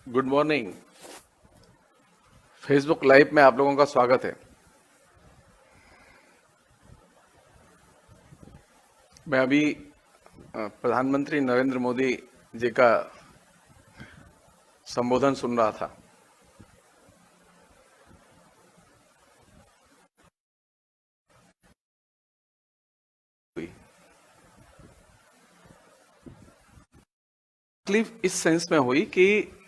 Good morning. Facebook live में आप लोगों का स्वागत है। मैं अभी प्रधानमंत्री नरेंद्र मोदी जी का संबोधन सुन रहा था। तकलीफ इस सेंस में हुई कि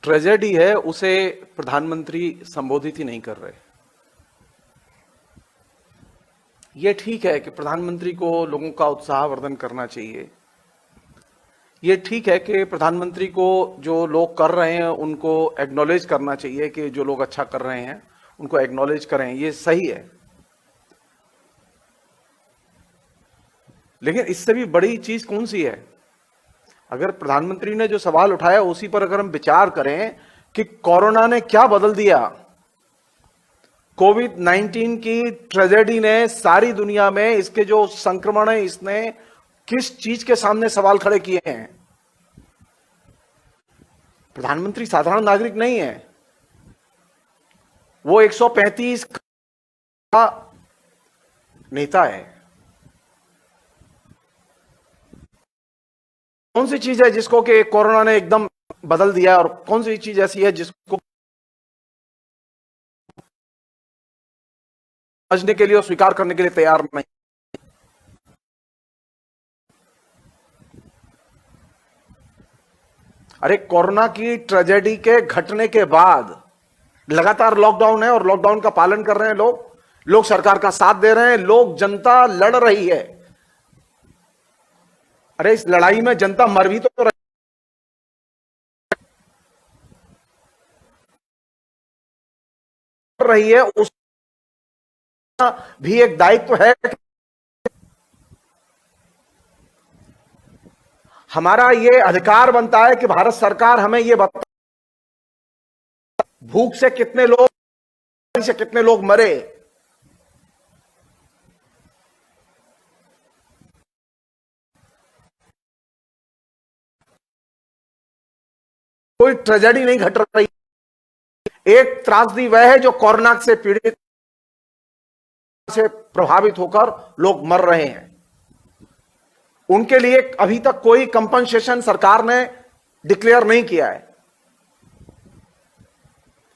ट्रेजेडी है उसे प्रधानमंत्री संबोधित ही नहीं कर रहे। ये ठीक है कि प्रधानमंत्री को लोगों का उत्साहवर्धन करना चाहिए। ये ठीक है कि प्रधानमंत्री को जो लोग कर रहे हैं उनको एक्नॉलेज करना चाहिए कि जो लोग अच्छा कर रहे हैं उनको एक्नॉलेज करें, ये सही है। लेकिन इससे भी बड़ी चीज कौन सी है? अगर प्रधानमंत्री ने जो सवाल उठाया उसी पर अगर हम विचार करें कि कोरोना ने क्या बदल दिया, कोविड 19 की ट्रेजेडी ने सारी दुनिया में इसके जो संक्रमण है इसने किस चीज के सामने सवाल खड़े किए हैं। प्रधानमंत्री साधारण नागरिक नहीं है, वो 135 का नेता है। कौन सी चीज है जिसको कि कोरोना ने एकदम बदल दिया और कौन सी चीज ऐसी है जिसको समझने के लिए और स्वीकार करने के लिए तैयार नहीं? अरे कोरोना की ट्रेजेडी के घटने के बाद लगातार लॉकडाउन है और लॉकडाउन का पालन कर रहे हैं लोग। लोग सरकार का साथ दे रहे हैं, लोग, जनता लड़ रही है। अरे इस लड़ाई में जनता मर भी तो रही है, उसका भी एक दायित्व है। हमारा ये अधिकार बनता है कि भारत सरकार हमें ये बता भूख से कितने लोग मरे। कोई ट्रेजेडी नहीं घट रही। एक त्रासदी वह है जो कोरोना से पीड़ित से प्रभावित होकर लोग मर रहे हैं। उनके लिए अभी तक कोई कंपनसेशन सरकार ने डिक्लेयर नहीं किया है।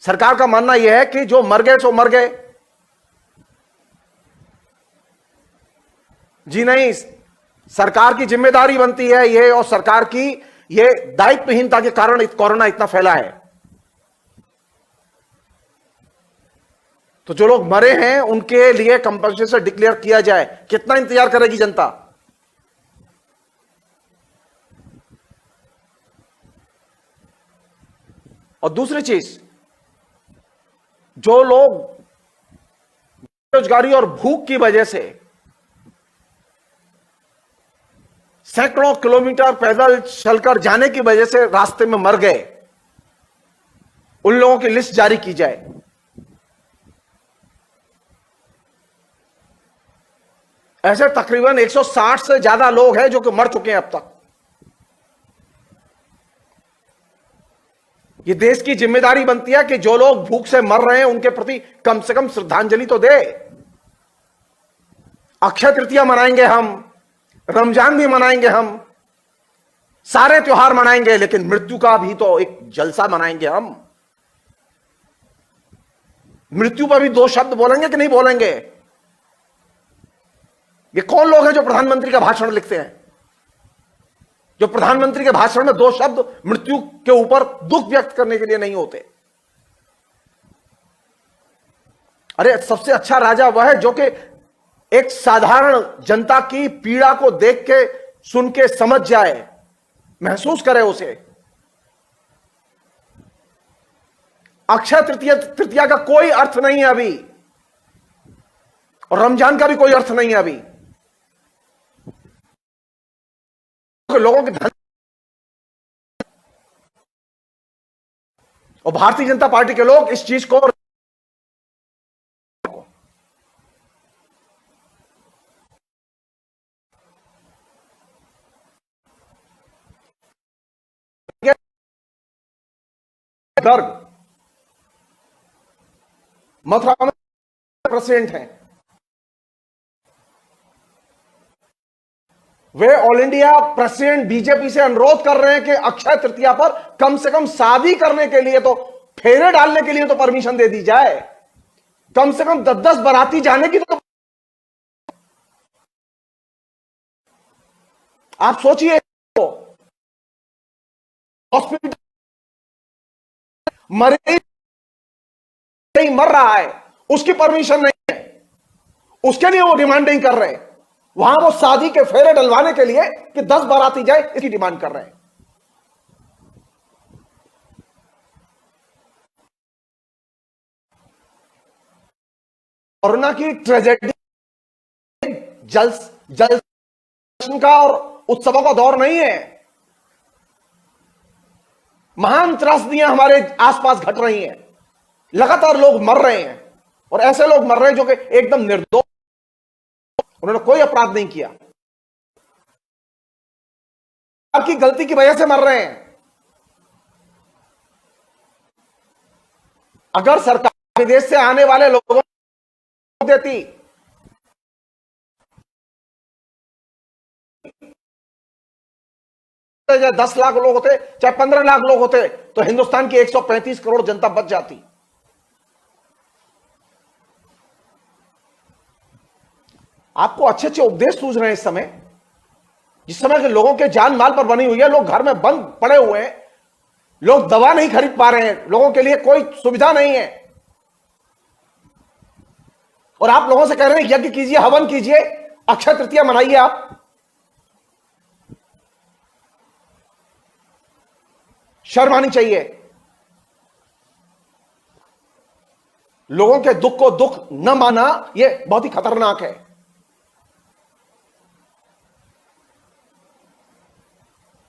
सरकार का मानना यह है कि जो मर गए सो मर गए। जी नहीं, सरकार की जिम्मेदारी बनती है ये, और सरकार की ये दायित्वहीनता के कारण कोरोना इतना फैला है। तो जो लोग मरे हैं उनके लिए कंपनसेशन डिक्लेयर किया जाए। कितना इंतजार करेगी जनता? और दूसरी चीज, जो लोग बेरोजगारी और भूख की वजह से सैकड़ों किलोमीटर पैदल चलकर जाने की वजह से रास्ते में मर गए, उन लोगों की लिस्ट जारी की जाए। ऐसे तकरीबन 160 से ज्यादा लोग हैं जो कि मर चुके हैं अब तक। ये देश की जिम्मेदारी बनती है कि जो लोग भूख से मर रहे हैं उनके प्रति कम से कम श्रद्धांजलि तो दे। अक्षय तृतीया मनाएंगे हम, रमजान भी मनाएंगे हम, सारे त्योहार मनाएंगे, लेकिन मृत्यु का भी तो एक जलसा मनाएंगे हम। मृत्यु पर भी दो शब्द बोलेंगे कि नहीं बोलेंगे? ये कौन लोग हैं जो प्रधानमंत्री का भाषण लिखते हैं, जो प्रधानमंत्री के भाषण में दो शब्द मृत्यु के ऊपर दुख व्यक्त करने के लिए नहीं होते? अरे सबसे अच्छा राजा वह है जो कि एक साधारण जनता की पीड़ा को देख के, सुन के समझ जाए, महसूस करे उसे। अक्षय तृतीया का कोई अर्थ नहीं है अभी, और रमजान का भी कोई अर्थ नहीं है अभी। लोगों के धन और भारतीय जनता पार्टी के लोग इस चीज को गर्ग मथुरा में प्रेसिडेंट हैं। वे ऑल इंडिया प्रेसिडेंट बीजेपी से अनुरोध कर रहे हैं कि अक्षय तृतीया पर कम से कम शादी करने के लिए तो, फेरे डालने के लिए तो परमिशन दे दी जाए। कम से कम 10-10 बाराती जाने की तो आप सोचिए। हॉस्पिटल मर रहा है, उसकी परमिशन नहीं है, उसके लिए वो डिमांड नहीं कर रहे। वहां वो शादी के फेरे डलवाने के लिए कि 10 बाराती जाए, इसकी डिमांड कर रहे हैं। कोरोना की ट्रेजेडी जल का और उत्सवों का दौर नहीं है। महान त्रासदियां हमारे आसपास घट रही हैं, लगातार लोग मर रहे हैं, और ऐसे लोग मर रहे हैं जो कि एकदम निर्दोष, उन्होंने कोई अपराध नहीं किया, आपकी गलती की वजह से मर रहे हैं। अगर सरकार विदेश से आने वाले लोगों को देती, चाहे 10 लाख लोग होते, चाहे 15 लाख लोग होते, तो हिंदुस्तान की 135 करोड़ जनता बच जाती। आपको अच्छे अच्छे उपदेश सूझ रहे हैं इस समय, जिस समय के लोगों के जान माल पर बनी हुई है, लोग घर में बंद पड़े हुए हैं, लोग दवा नहीं खरीद पा रहे हैं, लोगों के लिए कोई सुविधा नहीं है, और आप लोगों से कह रहे हैं यज्ञ कीजिए, हवन कीजिए, अक्षय तृतीया मनाइए। आप शर्म आनी चाहिए। लोगों के दुख को दुख न माना, यह बहुत ही खतरनाक है।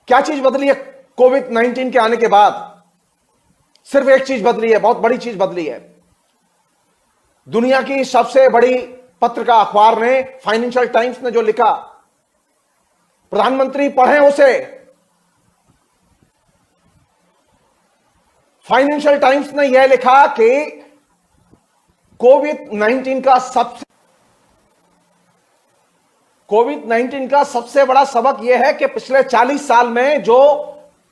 क्या चीज बदली है कोविड-19 के आने के बाद? सिर्फ एक चीज बदली है, बहुत बड़ी चीज बदली है। दुनिया की सबसे बड़ी पत्रिका अखबार ने, फाइनेंशियल टाइम्स ने जो लिखा, प्रधानमंत्री पढ़ें उसे। फाइनेंशियल टाइम्स ने यह लिखा कि कोविड-19 का सबसे बड़ा सबक यह है कि पिछले 40 साल में जो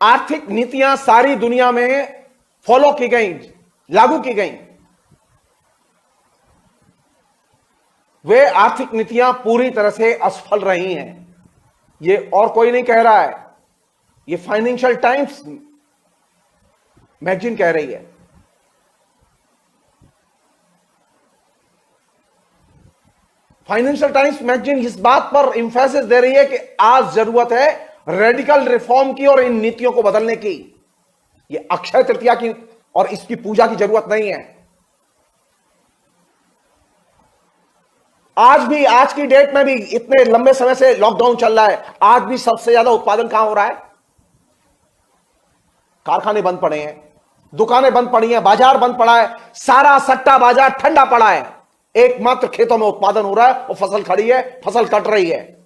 आर्थिक नीतियां सारी दुनिया में फॉलो की गई, लागू की गई, वे आर्थिक नीतियां पूरी तरह से असफल रही हैं। यह और कोई नहीं कह रहा है, यह फाइनेंशियल टाइम्स मैगजीन कह रही है। फाइनेंशियल टाइम्स मैगजीन इस बात पर इंफेसिस दे रही है कि आज जरूरत है रेडिकल रिफॉर्म की और इन नीतियों को बदलने की। ये अक्षय तृतीया की और इसकी पूजा की जरूरत नहीं है। आज भी, आज की डेट में भी, इतने लंबे समय से लॉकडाउन चल रहा है, आज भी सबसे ज्यादा उत्पादन कहां हो रहा है? कारखाने बंद पड़े हैं, दुकानें बंद पड़ी हैं, बाजार बंद पड़ा है, सारा सट्टा बाजार ठंडा पड़ा है। एकमात्र खेतों में उत्पादन हो रहा है और फसल खड़ी है, फसल कट रही है।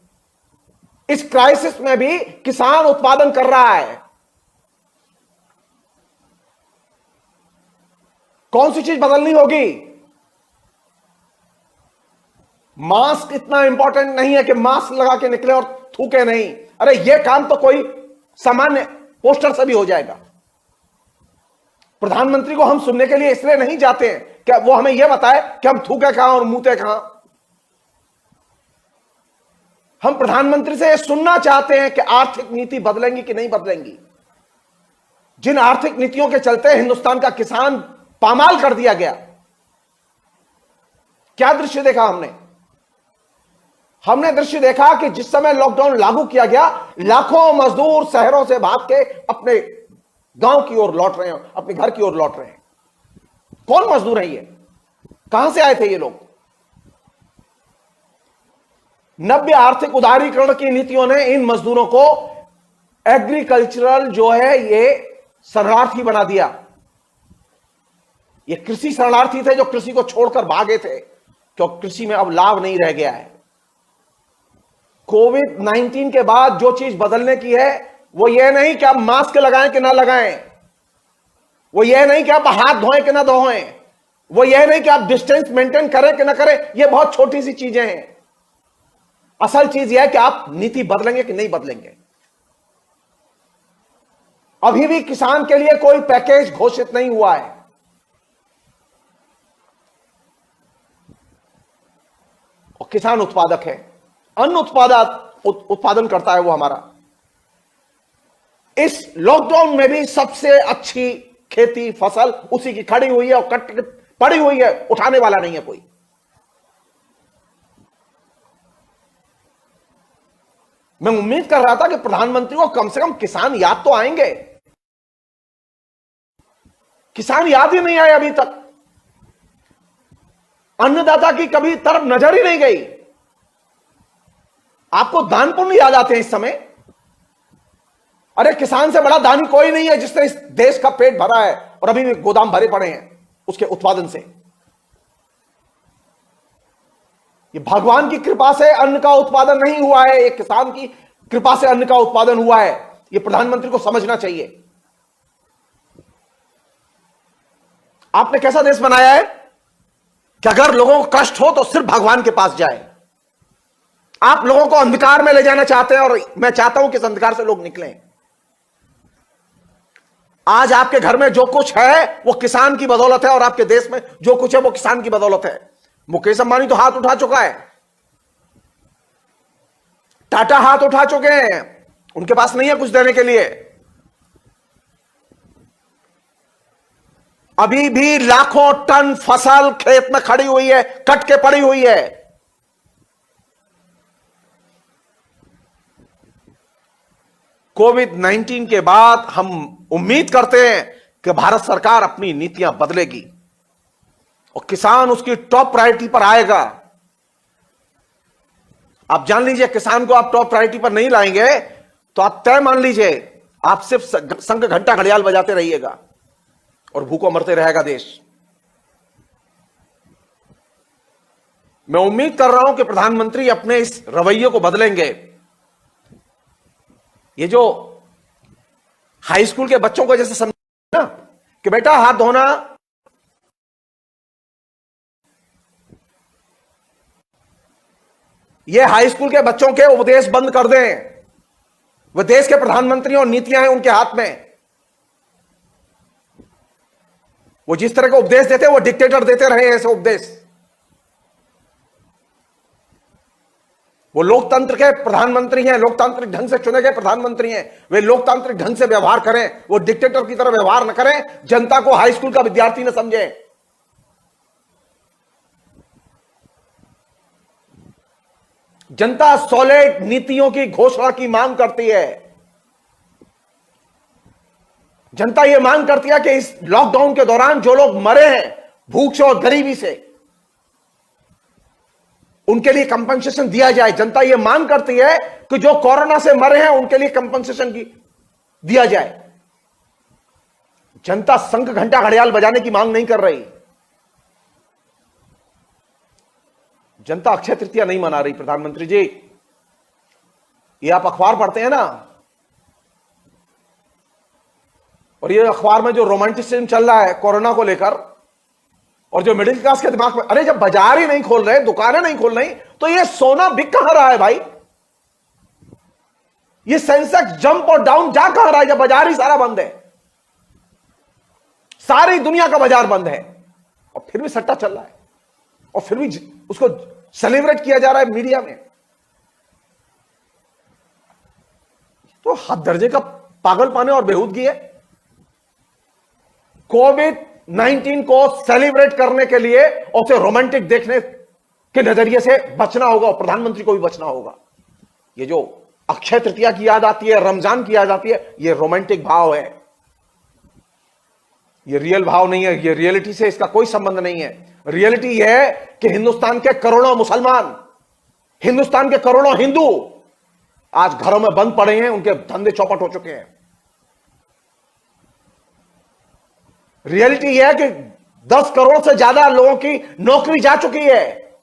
इस क्राइसिस में भी किसान उत्पादन कर रहा है। कौन सी चीज बदलनी होगी? मास्क इतना इंपॉर्टेंट नहीं है कि मास्क लगा के निकले और थूके नहीं। अरे यह काम तो कोई सामान्य पोस्टर से भी हो जाएगा। प्रधानमंत्री को हम सुनने के लिए इसलिए नहीं जाते हैं कि वो हमें यह बताए कि हम थूके कहां और मुंहते कहां। हम प्रधानमंत्री से यह सुनना चाहते हैं कि आर्थिक नीति बदलेंगी कि नहीं बदलेंगी। जिन आर्थिक नीतियों के चलते हिंदुस्तान का किसान पामाल कर दिया गया, क्या दृश्य देखा हमने? हमने दृश्य देखा कि जिस समय लॉकडाउन लागू किया गया, लाखों मजदूर शहरों से भाग के अपने गांव की ओर लौट रहे हैं, अपने घर की ओर लौट रहे हैं। कौन मजदूर है ये? कहां से आए थे ये लोग? नव्य आर्थिक उदारीकरण की नीतियों ने इन मजदूरों को एग्रीकल्चरल जो है ये शरणार्थी बना दिया। ये कृषि शरणार्थी थे जो कृषि को छोड़कर भागे थे, क्योंकि कृषि में अब लाभ नहीं रह गया है। कोविड-19 के बाद जो चीज बदलने की है वो ये नहीं कि आप मास्क लगाएं कि ना लगाएं, वो यह नहीं कि आप हाथ धोएं कि ना धोएं, वो यह नहीं कि आप डिस्टेंस मेंटेन करें कि ना करें, ये बहुत छोटी सी चीजें हैं। असल चीज यह है कि आप नीति बदलेंगे कि नहीं बदलेंगे। अभी भी किसान के लिए कोई पैकेज घोषित नहीं हुआ है। और किसान उत्पादक है, अन्न उत्पादन करता है वो हमारा। इस लॉकडाउन में भी सबसे अच्छी खेती फसल उसी की खड़ी हुई है और कट पड़ी हुई है, उठाने वाला नहीं है कोई। मैं उम्मीद कर रहा था कि प्रधानमंत्री को कम से कम किसान याद तो आएंगे। किसान याद ही नहीं आए अभी तक। अन्नदाता की कभी तरफ नजर ही नहीं गई। आपको दान पुण्य याद आते हैं इस समय। अरे किसान से बड़ा दानी कोई नहीं है जिसने इस देश का पेट भरा है और अभी भी गोदाम भरे पड़े हैं उसके उत्पादन से। ये भगवान की कृपा से अन्न का उत्पादन नहीं हुआ है, ये किसान की कृपा से अन्न का उत्पादन हुआ है। ये प्रधानमंत्री को समझना चाहिए। आपने कैसा देश बनाया है कि अगर लोगों को कष्ट हो तो सिर्फ भगवान के पास जाए। आप लोगों को अंधकार में ले जाना चाहते हैं और मैं चाहता हूं कि इस अंधकार से लोग निकलें। आज आपके घर में जो कुछ है वो किसान की बदौलत है और आपके देश में जो कुछ है वो किसान की बदौलत है। मुकेश अंबानी तो हाथ उठा चुका है, टाटा हाथ उठा चुके हैं, उनके पास नहीं है कुछ देने के लिए। अभी भी लाखों टन फसल खेत में खड़ी हुई है, कट के पड़ी हुई है। कोविड-19 के बाद हम उम्मीद करते हैं कि भारत सरकार अपनी नीतियां बदलेगी और किसान उसकी टॉप प्रायोरिटी पर आएगा। आप जान लीजिए, किसान को आप टॉप प्रायोरिटी पर नहीं लाएंगे तो आप तय मान लीजिए आप सिर्फ संघ घंटा घड़ियाल बजाते रहिएगा और भूखों मरते रहेगा देश। मैं उम्मीद कर रहा हूं कि प्रधानमंत्री अपने इस रवैये को बदलेंगे। ये जो हाई स्कूल के बच्चों को जैसे समझना कि बेटा हाथ धोना, ये हाई स्कूल के बच्चों के उपदेश बंद कर दें। वह देश के प्रधानमंत्री और नीतियां हैं उनके हाथ में। वो जिस तरह के उपदेश देते हैं वो डिक्टेटर देते रहे ऐसे उपदेश। वो लोकतंत्र के प्रधानमंत्री हैं, लोकतांत्रिक ढंग से चुने गए प्रधानमंत्री हैं। वे लोकतांत्रिक ढंग से व्यवहार करें, वो डिक्टेटर की तरह व्यवहार न करें, जनता को हाई स्कूल का विद्यार्थी न समझें। जनता सॉलिड नीतियों की घोषणा की मांग करती है। जनता यह मांग करती है कि इस लॉकडाउन के दौरान जो लोग मरे हैं भूख से और गरीबी से, उनके लिए कंपनसेशन दिया जाए। जनता यह मांग करती है कि जो कोरोना से मरे हैं उनके लिए कंपनसेशन दिया जाए। जनता शंख घंटा घड़ियाल बजाने की मांग नहीं कर रही। जनता अक्षय तृतीया नहीं मना रही। प्रधानमंत्री जी, ये आप अखबार पढ़ते हैं ना, और ये अखबार में जो रोमांटिसिज्म चल रहा है कोरोना को लेकर, और जो मिडिल क्लास के दिमाग में, अरे जब बाजार ही नहीं खोल रहे, दुकानें नहीं खोल रही, तो ये सोना बिक कहां रहा है भाई? ये सेंसेक्स जंप और डाउन जा कहां रहा है जब बाजार ही सारा बंद है? सारी दुनिया का बाजार बंद है और फिर भी सट्टा चल रहा है और फिर भी उसको सेलिब्रेट किया जा रहा है मीडिया में। तो हद दर्जे का पागलपन और बेहूदगी है। कोविड-19 को सेलिब्रेट करने के लिए और उसे रोमांटिक देखने के नजरिए से बचना होगा और प्रधानमंत्री को भी बचना होगा। ये जो अक्षय तृतीया की याद आती है, रमजान की याद आती है, ये रोमांटिक भाव है, ये रियल भाव नहीं है। ये रियलिटी से इसका कोई संबंध नहीं है। रियलिटी यह है कि हिंदुस्तान के करोड़ों मुसलमान, हिंदुस्तान के करोड़ों हिंदू आज घरों में बंद पड़े हैं, उनके धंधे चौपट हो चुके हैं। रियलिटी यह है कि 10 करोड़ से ज्यादा लोगों की नौकरी जा चुकी है।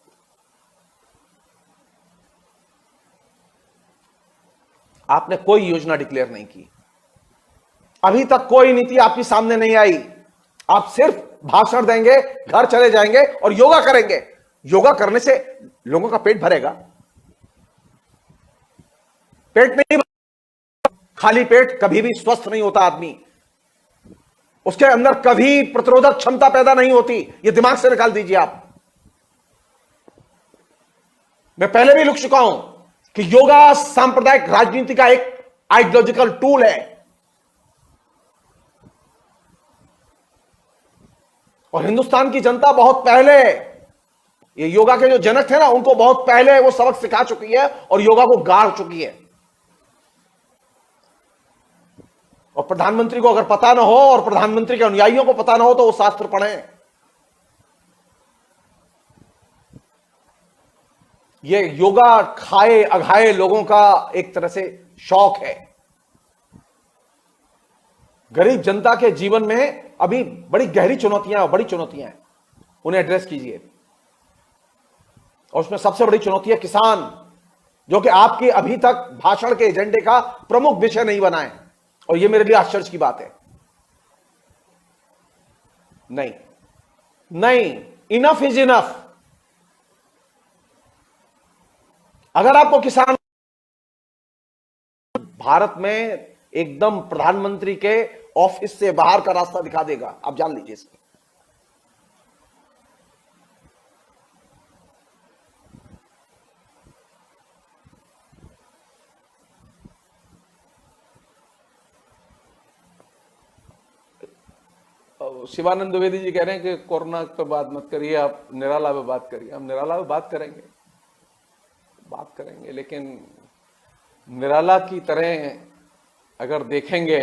आपने कोई योजना डिक्लेयर नहीं की, अभी तक कोई नीति आपके सामने नहीं आई। आप सिर्फ भाषण देंगे, घर चले जाएंगे और योगा करेंगे। योगा करने से लोगों का पेट भरेगा? पेट नहीं, खाली पेट कभी भी स्वस्थ नहीं होता आदमी। उसके अंदर कभी प्रतिरोधक क्षमता पैदा नहीं होती। यह दिमाग से निकाल दीजिए आप। मैं पहले भी लिख चुका हूं कि योगा सांप्रदायिक राजनीति का एक आइडियोलॉजिकल टूल है। और हिंदुस्तान की जनता बहुत पहले, ये योगा के जो जनक थे ना, उनको बहुत पहले वो सबक सिखा चुकी है और योगा को गाड़ चुकी है। और प्रधानमंत्री को अगर पता ना हो और प्रधानमंत्री के अनुयायियों को पता ना हो तो वो शास्त्र पढ़ें। ये योगा खाए अघाए लोगों का एक तरह से शौक है। गरीब जनता के जीवन में अभी बड़ी गहरी चुनौतियां, बड़ी चुनौतियां हैं, उन्हें एड्रेस कीजिए। और उसमें सबसे बड़ी चुनौती है किसान, जो कि आपकी अभी तक भाषण के एजेंडे का प्रमुख विषय नहीं बना है। और यह मेरे लिए आश्चर्य की बात है। नहीं, इनफ इज इनफ। अगर आपको किसान भारत में एकदम प्रधानमंत्री के ऑफिस से बाहर का रास्ता दिखा देगा, आप जान लीजिए इसको। शिवानंद द्विवेदी जी कह रहे हैं कि कोरोना पे बात मत करिए, आप निराला पे बात करिए। हम निराला पे बात करेंगे, लेकिन निराला की तरह अगर देखेंगे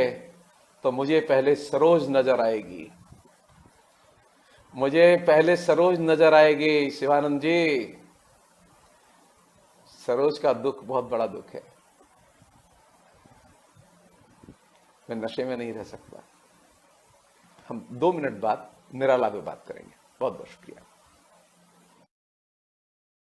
तो मुझे पहले सरोज नजर आएगी। शिवानंद जी, सरोज का दुख बहुत बड़ा दुख है। मैं नशे में नहीं रह सकता। हम 2 मिनट बाद निराला पे बात करेंगे। बहुत बहुत शुक्रिया।